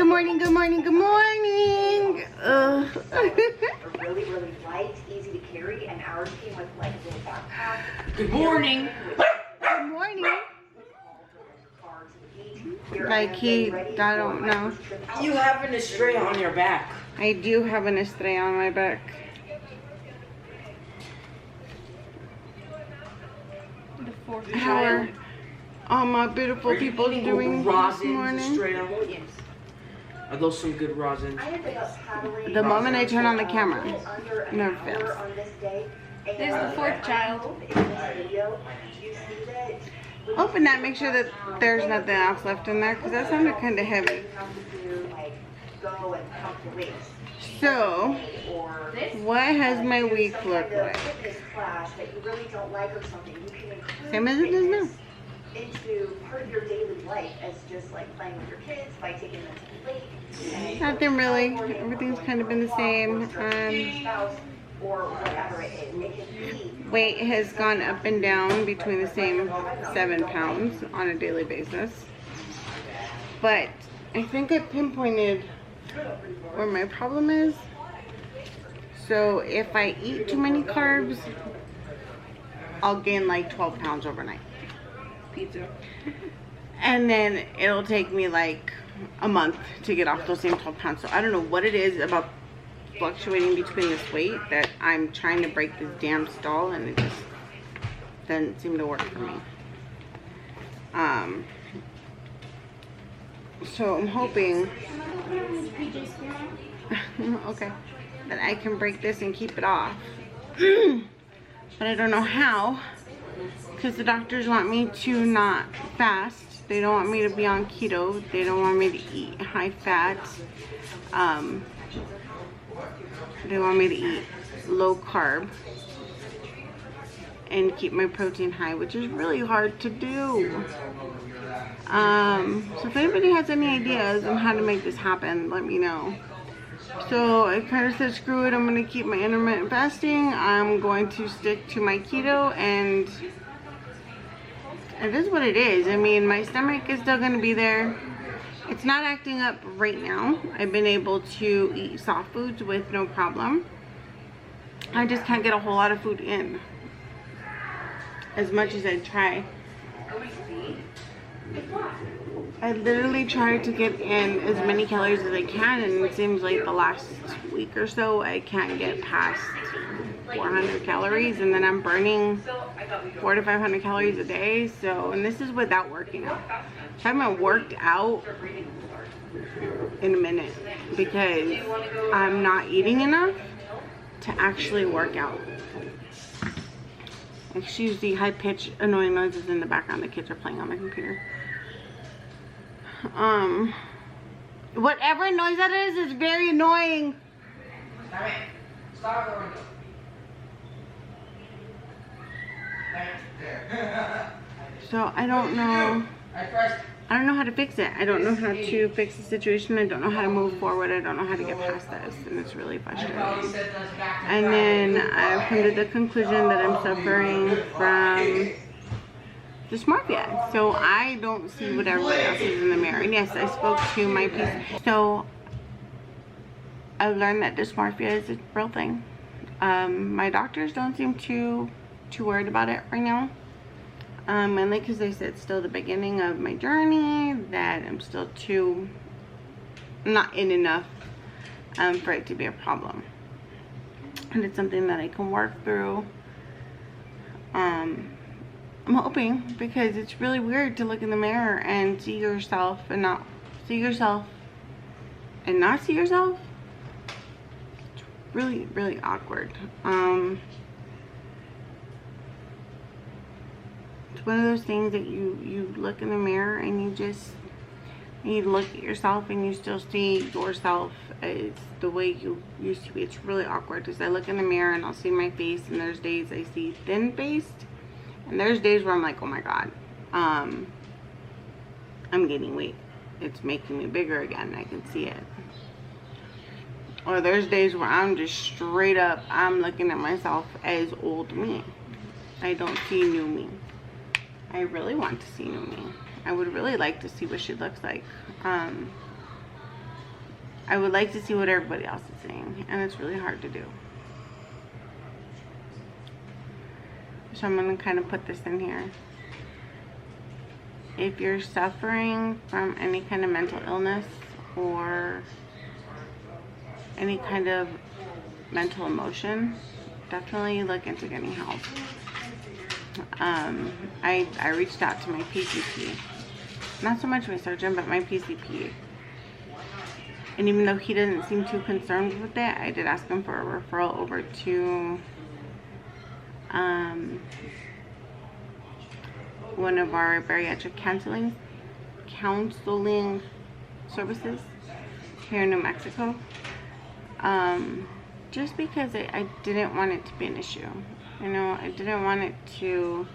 Good morning, good morning, good morning. Really, really light, easy to carry, and ours came with like a little backpack. Good morning. Good morning. Like I don't know. You have an Estrella on your back. I do have an Estrella on my back. The fourth How are all my beautiful people doing this morning? Are those some good rosin? The moment I turn on the camera, never fails. There's the fourth child. Open that, make sure that there's nothing else left in there, because that sounded kind of heavy. So, what has my week looked like? Same as it is now. Into part of your daily life as just like playing with your kids by taking them to the lake. Nothing really. Everything's kind of been the same. Or whatever it is. Weight has gone up and down between the same 7 pounds on a daily basis. But I think I pinpointed where my problem is. So if I eat too many carbs, I'll gain like 12 pounds overnight. Pizza. And then it'll take me like a month to get off those same 12 pounds. So I don't know what it is about fluctuating between this weight that I'm trying to break this damn stall, and it just doesn't seem to work for me. So I'm hoping okay, that I can break this and keep it off. But I don't know how, because the doctors want me to not fast. They don't want me to be on keto. They don't want me to eat high fat. They want me to eat low carb and keep my protein high, which is really hard to do. So if anybody has any ideas on how to make this happen, let me know. So I kind of said, screw it, I'm going to keep my intermittent fasting. I'm going to stick to my keto, and it is what it is. I mean, my stomach is still going to be there. It's not acting up right now. I've been able to eat soft foods with no problem. I just can't get a whole lot of food in as much as I try. I literally try to get in as many calories as I can, and it seems like the last week or so I can't get past 400 calories, and then I'm burning 400 to 500 calories a day. So, and this is without working out. I haven't worked out in a minute because I'm not eating enough to actually work out. Excuse the high-pitched annoying noises in the background. The kids are playing on my computer. Whatever noise that is very annoying. Stop the So I don't know. I don't know how to fix it. I don't know how to fix the situation. I don't know how to move forward. I don't know how to get past this, and it's really frustrating. And then I've come to the conclusion that I'm suffering from dysmorphia. So I don't see what everybody else is in the mirror. And yes, I spoke to my piece. So I learned that dysmorphia is a real thing. My doctors don't seem too worried about it right now. Mainly because they said it's still the beginning of my journey, that I'm still not in enough for it to be a problem. And it's something that I can work through. I'm hoping, because it's really weird to look in the mirror and see yourself and not see yourself and not see yourself. It's really, really awkward. It's one of those things that you look in the mirror and you look at yourself and you still see yourself as the way you used to be. It's really awkward because I look in the mirror and I'll see my face, and there's days I see thin-faced, and there's days where I'm like, oh my god, I'm gaining weight. It's making me bigger again. I can see it. Or there's days where I'm just straight up, I'm looking at myself as old me. I don't see new me. I really want to see new me. I would really like to see what she looks like. I would like to see what everybody else is saying, and it's really hard to do. So I'm going to kind of put this in here. If you're suffering from any kind of mental illness or any kind of mental emotion, definitely look into getting help. I reached out to my PCP, not so much my surgeon, but my PCP. And even though he doesn't seem too concerned with it, I did ask him for a referral over to one of our bariatric counseling services here in New Mexico. Just because I didn't want it to be an issue. You know, I don't want it to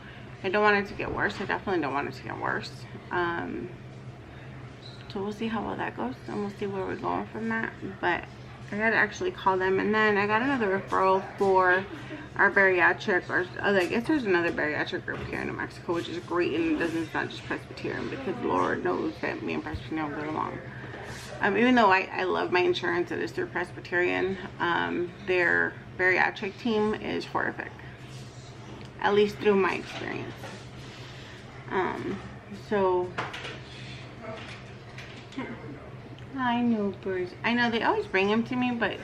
get worse. I definitely don't want it to get worse. So we'll see how well that goes, and we'll see where we're going from that. But I had to actually call them, and then I got another referral for our bariatric, or I guess there's another bariatric group here in New Mexico, which is great, and it's not just Presbyterian, because Lord knows that me and Presbyterian don't get along. Even though I love my insurance, it is through Presbyterian, their bariatric team is horrific, at least through my experience. So I know birds. I know they always bring him to me, but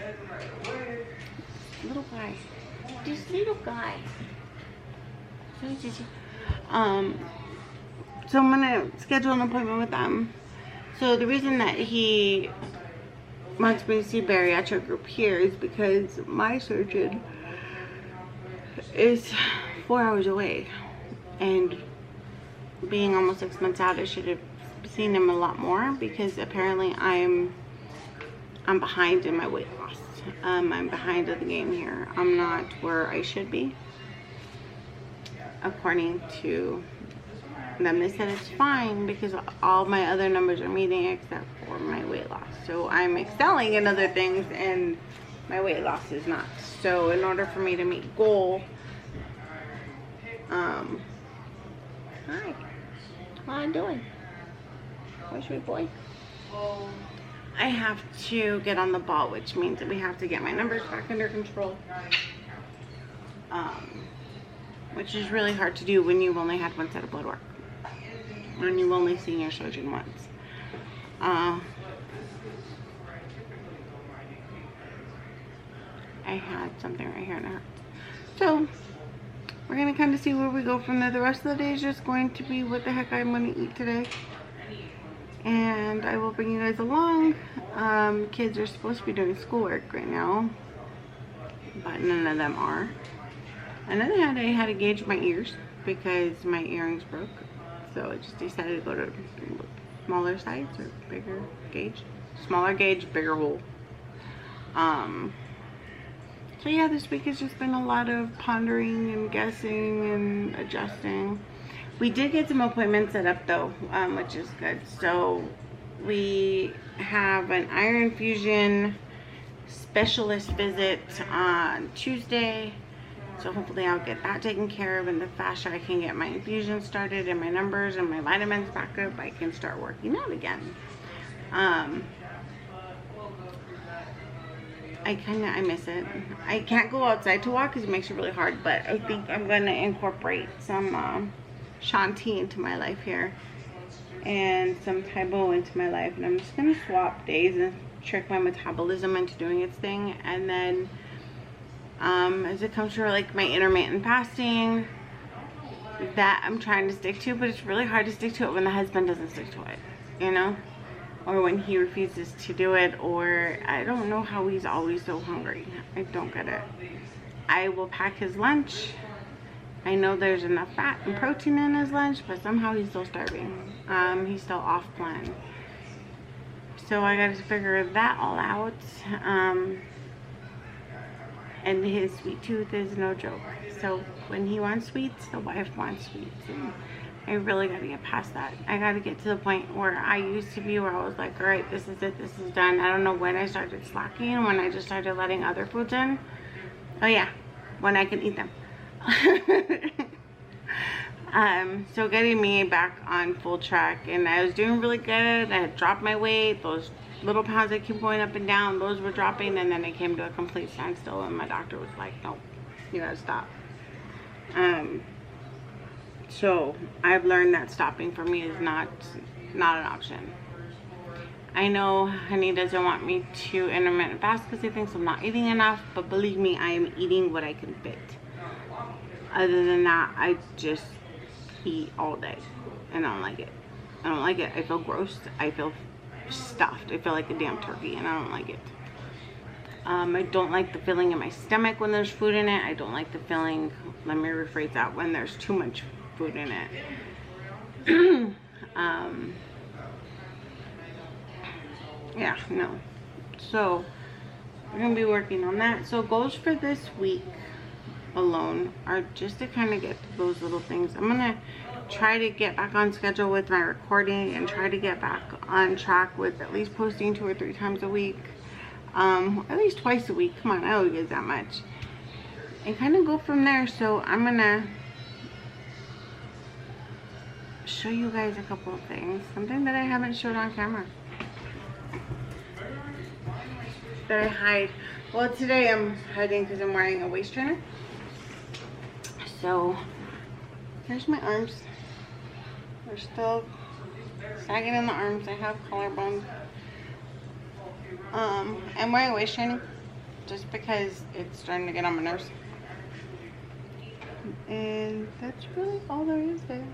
little guy, this little guy. So I'm gonna schedule an appointment with them. So the reason that he wants me to see bariatric group here is because my surgeon is 4 hours away, and being almost 6 months out, I should have seen him a lot more, because apparently I'm behind in my weight loss. I'm behind in the game here. I'm not where I should be, according to them. They said it's fine because all my other numbers are meeting except for my weight loss. So I'm excelling in other things and my weight loss is not. So in order for me to meet goal, hi, how you doing? Where's your boy? I have to get on the ball, which means that we have to get my numbers back under control. Which is really hard to do when you've only had one set of blood work, when you've only seen your surgeon once. I had something right here and it hurts. So we're gonna kind of see where we go from there. The rest of the day is just going to be what the heck I'm gonna eat today, and I will bring you guys along. Kids are supposed to be doing schoolwork right now, but none of them are. Another hand, I had to gauge my ears because my earrings broke, so I just decided to go to smaller size or bigger gauge. Smaller gauge, bigger hole. So yeah, this week has just been a lot of pondering and guessing and adjusting. We did get some appointments set up though, which is good. So we have an iron infusion specialist visit on Tuesday. So hopefully I'll get that taken care of, and the faster I can get my infusion started and my numbers and my vitamins back up, I can start working out again. I miss it. I can't go outside to walk because it makes it really hard, but I think I'm going to incorporate some Shanti into my life here and some Taibo into my life, and I'm just going to swap days and trick my metabolism into doing its thing. And then as it comes to like my intermittent fasting, that I'm trying to stick to, but it's really hard to stick to it when the husband doesn't stick to it, you know, or when he refuses to do it, or I don't know how he's always so hungry. I don't get it. I will pack his lunch. I know there's enough fat and protein in his lunch, but somehow he's still starving. He's still off plan. So I got to figure that all out. And his sweet tooth is no joke. So when he wants sweets, the wife wants sweets. And I really got to get past that. I got to get to the point where I used to be, where I was like, all right, this is it, this is done. I don't know when I started slacking, when I just started letting other foods in. Oh yeah, when I can eat them. So getting me back on full track, and I was doing really good. I had dropped my weight. Those little pounds that keep going up and down, those were dropping, and then it came to a complete standstill, and my doctor was like, nope, you gotta stop. So I've learned that stopping for me is not an option. I know Honey doesn't want me to intermittent fast because he thinks I'm not eating enough, but believe me, I am eating what I can fit. Other than that, I just eat all day, and I don't like it. I don't like it. I feel gross. I feel stuffed. I feel like a damn turkey, and I don't like it. I don't like the feeling in my stomach when there's food in it. I don't like the feeling, let me rephrase that, when there's too much food in it. Yeah, no. So we're gonna be working on that. So goals for this week alone are just to kind of get those little things. I'm gonna try to get back on schedule with my recording and try to get back on track with at least posting 2 or 3 times a week, at least twice a week. Come on, I don't get that much, and kind of go from there. So I'm gonna show you guys a couple of things, something that I haven't showed on camera, that I hide. Well, today I'm hiding because I'm wearing a waist trainer. So here's my arms. They're still sagging in the arms. I have collarbones. I'm wearing a waist trainer just because it's starting to get on my nerves. And that's really all there is there.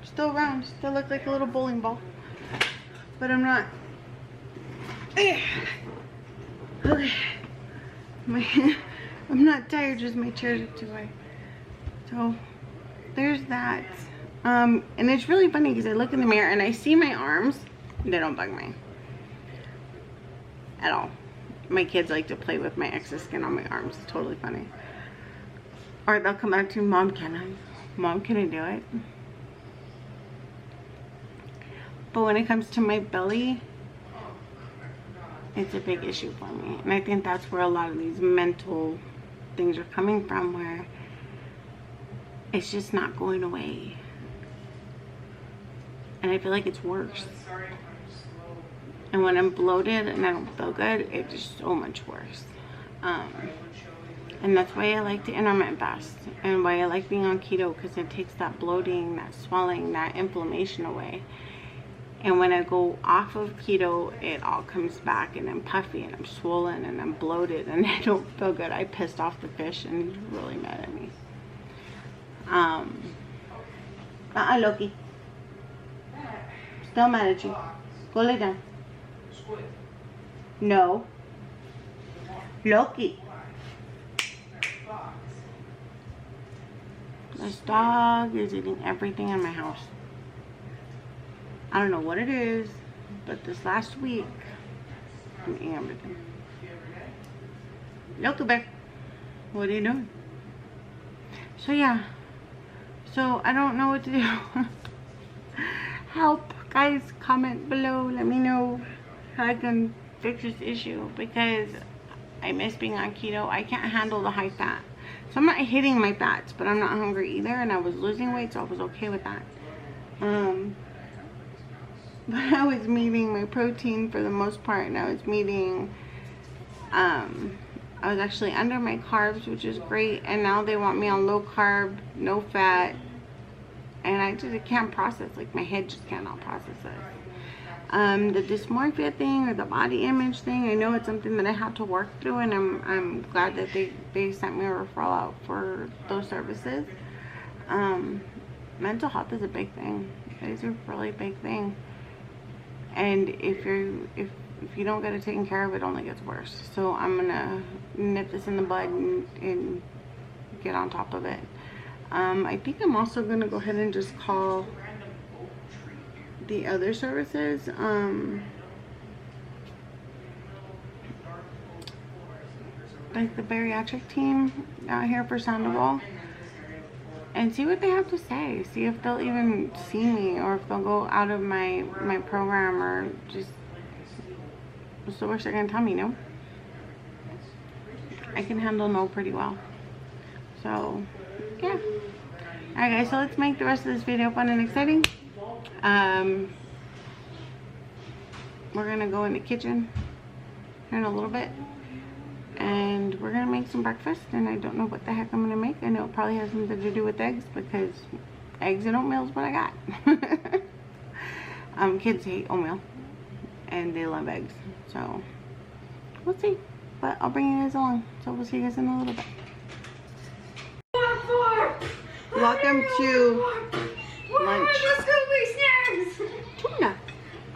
Still round, still look like a little bowling ball, but I'm not. Okay, I'm not tired, just my chair's too high. So there's that. And it's really funny because I look in the mirror and I see my arms. They don't bug me at all. My kids like to play with my excess skin on my arms. It's totally funny. Or they'll come out to Mom, can I do it? But when it comes to my belly, it's a big issue for me. And I think that's where a lot of these mental things are coming from, where it's just not going away. And I feel like it's worse. And when I'm bloated and I don't feel good, it's just so much worse. And that's why I like to intermittent fast, and why I like being on keto, because it takes that bloating, that swelling, that inflammation away. And when I go off of keto, it all comes back, and I'm puffy, and I'm swollen, and I'm bloated, and I don't feel good. I pissed off the fish, and he's really mad at me. Loki. Still mad at you. Go lay down. No. Loki. This dog is eating everything in my house. I don't know what it is, but this last week, I'm eating everything. Loki bear, what are you doing? So yeah, so I don't know what to do. Help, guys, comment below, let me know how I can fix this issue, because I miss being on keto. I can't handle the high fat. So I'm not hitting my fats, but I'm not hungry either, and I was losing weight, so I was okay with that. But I was meeting my protein for the most part, and I was meeting, I was actually under my carbs, which is great, and now they want me on low carb, no fat, and I just can't process, like my head just cannot process it. The dysmorphia thing, or the body image thing, I know it's something that I have to work through, and I'm glad that they sent me a referral out for those services. Mental health is a big thing. It is a really big thing, and if you don't get it taken care of, it only gets worse. So I'm gonna nip this in the bud and get on top of it. I think I'm also gonna go ahead and just call the other services, like the bariatric team out here for Sandoval, and see what they have to say. See if they'll even see me, or if they'll go out of my program, or just, what's the worst they're gonna tell me? No. I can handle no pretty well. So yeah. Alright guys, so let's make the rest of this video fun and exciting. we're gonna go in the kitchen here in a little bit, and we're gonna make some breakfast. And I don't know what the heck I'm gonna make. I know it probably has something to do with eggs, because eggs and oatmeal is what I got. Kids hate oatmeal and they love eggs, so we'll see. But I'll bring you guys along, so we'll see you guys in a little bit. Welcome to lunch. Let's go make snacks. Tuna.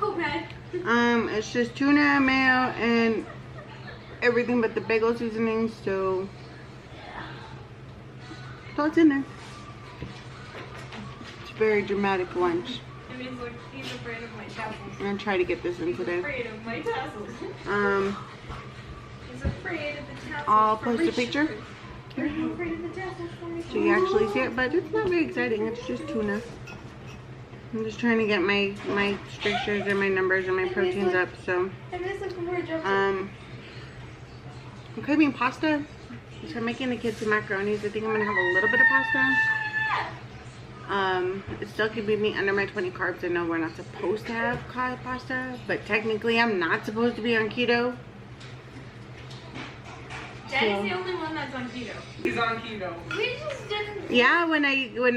Okay. It's just tuna, mayo, and everything but the bagel seasoning, so it's in there. It's a very dramatic lunch. It means like he's afraid of my tassels. I'm gonna try to get this in He's today. afraid of my tassels. He's afraid of the tassels. I'll post a picture Are you afraid of the tassels for me? so you actually see it, but it's not very exciting. It's just tuna. I'm just trying to get my strictures and my numbers and my proteins up. So I miss it before it jumps. I'm craving pasta, so I'm making the kids some macaronis. I think I'm gonna have a little bit of pasta. It still could be me under my 20 carbs. I know we're not supposed to have pasta, but technically I'm not supposed to be on keto. Daddy's the only one that's on keto. He's on keto. We just didn't. Yeah, when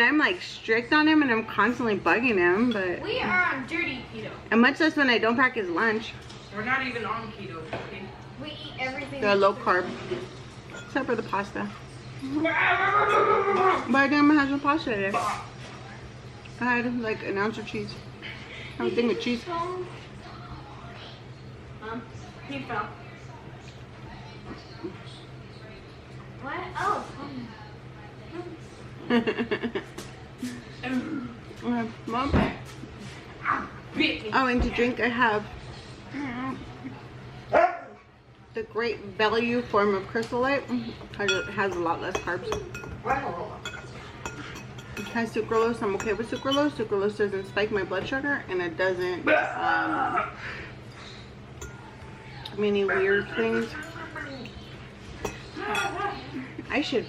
I'm like strict on him and I'm constantly bugging him, but We are on dirty keto. and much less when I don't pack his lunch. We're not even on keto. Okay? We eat everything. They're low carb, except for the pasta. But I didn't have some pasta today. I had like an ounce of cheese. I have a thing of cheese. He fell. What? Oh. Mom. Oh, and to drink I have the Great Value form of Crystal Light. It has a lot less carbs. It has sucralose. I'm okay with sucralose. Sucralose doesn't spike my blood sugar, and it doesn't many weird things. I should.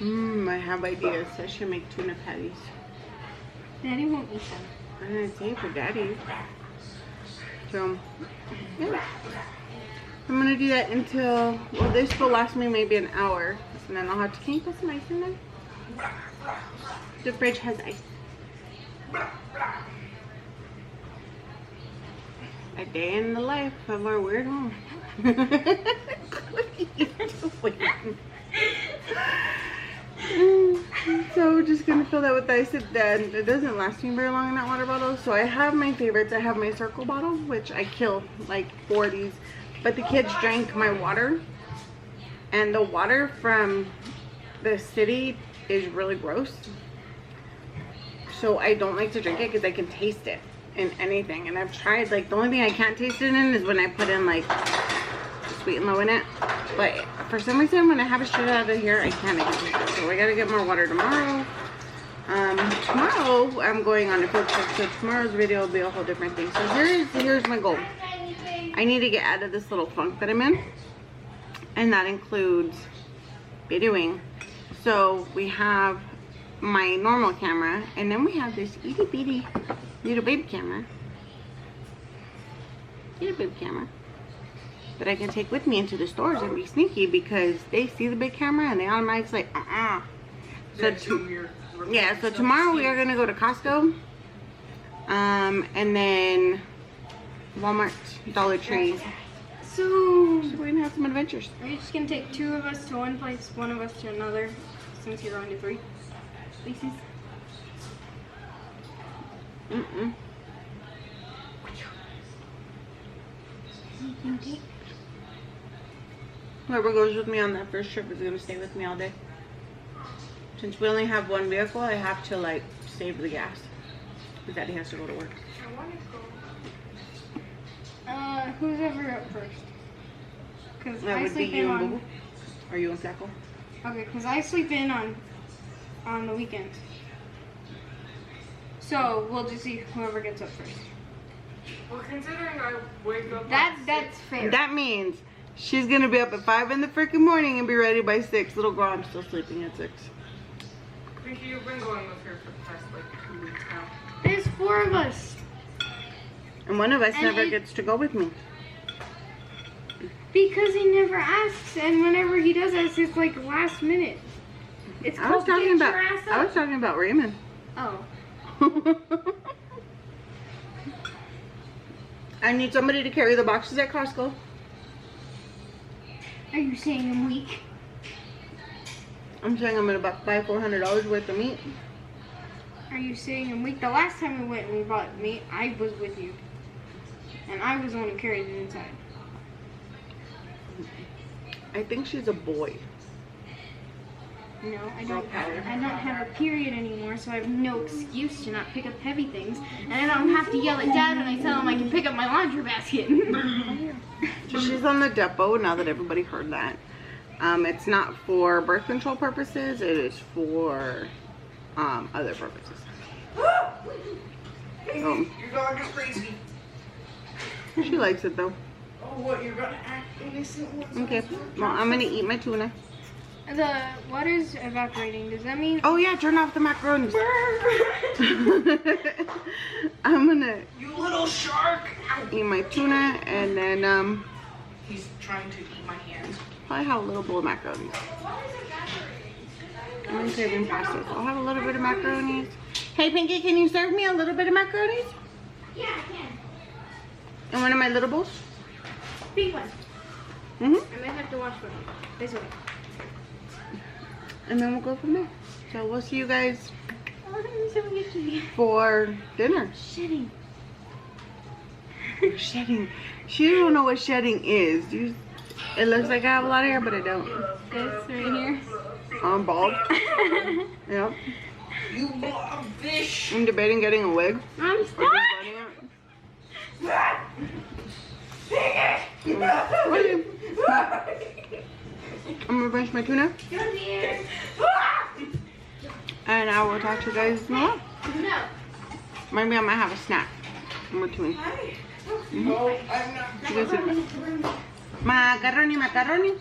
I have ideas. I should make tuna patties. Daddy won't eat them. I'm gonna say for Daddy. So, yeah. I'm gonna do that until, well, this will last me maybe an hour, and then I'll have to. Can you put some ice in there? The fridge has ice. A day in the life of our weird home. What are you doing? So we're just gonna fill that with ice. It doesn't last me very long in that water bottle. So I have my favorites. I have my circle bottle, which I kill like 4 of these. But the kids drank my water, and the water from the city is really gross. So I don't like to drink it because I can taste it in anything. And I've tried, like, the only thing I can't taste it in is when I put in like sweet and low in it. But for some reason, when I have it straight out of here, I can't taste it. So I gotta get more water tomorrow. Tomorrow I'm going on a field trip, so tomorrow's video will be a whole different thing. So here's my goal. I need to get out of this little funk that I'm in, and that includes videoing. So we have my normal camera, and then we have this itty bitty little baby camera. Little baby camera that I can take with me into the stores and be sneaky, because they see the big camera and they automatically say, So so tomorrow we are gonna go to Costco, and then Walmart, Dollar Tree. So we're gonna have some adventures. are you just gonna take 2 of us to one place, 1 of us to another, since you're going to 3 places? Whoever goes with me on that first trip is gonna stay with me all day. Since we only have 1 vehicle, I have to like save the gas, because Daddy has to go to work. I want to go. Who's ever up first? Because That I would be sleep in you and on. Boo. Or you and Flaco. Okay, because I sleep in on the weekends. So we'll just see whoever gets up first. Well, considering I wake up. That's fair. That means she's gonna be up at 5 in the freaking morning and be ready by 6. Little girl, I'm still sleeping at 6. Pinky, you've been going with her for the past like 2 weeks now. There's 4 of us. And one of us And never it- gets to go with me. Because he never asks, and whenever he does ask, it's like last minute. It's I was called talking get about your ass I up. was talking about Raymond. Oh. I need somebody to carry the boxes at Costco. Are you saying I'm weak? I'm saying I'm gonna buy $400 worth of meat. Are you saying I'm weak? The last time we went and we bought meat, I was with you. And I was the one who carried it inside. I think she's a boy. No, I don't have a period anymore, so I have no excuse to not pick up heavy things. And I don't have to yell at Dad when I tell him I can pick up my laundry basket. So she's on the depot now that everybody heard that. It's not for birth control purposes, it is for other purposes. Your dog is crazy. She likes it though. Oh, what? You're gonna act innocent? What's Okay, well I'm gonna eat my tuna. The water's evaporating. Does that mean? Oh yeah, turn off the macaroni. I'm gonna You little shark! Ow. eat my tuna and then He's trying to eat my hand. probably have a little bowl of macaroni. I'm craving pasta, so I'll have a little bit of macaroni. Hey Pinky, can you serve me a little bit of macaroni? Yeah, I can. In one of my little bowls? Big one. Mm-hmm. I might have to wash one. This one. And then we'll go from there. So we'll see you guys Oh, I'm so itchy. for dinner. Shitting. Shedding. She don't know what shedding is. It looks like I have a lot of hair, but I don't. This right here. I'm bald. Yep. You little fish! I'm debating getting a wig. I'm Or stuck. just letting it. I'm gonna finish my tuna. Come here. And I will talk to you guys tomorrow. No. Maybe I might have a snack in between. No, I'm not. You guys see that? Macaroni, macaroni.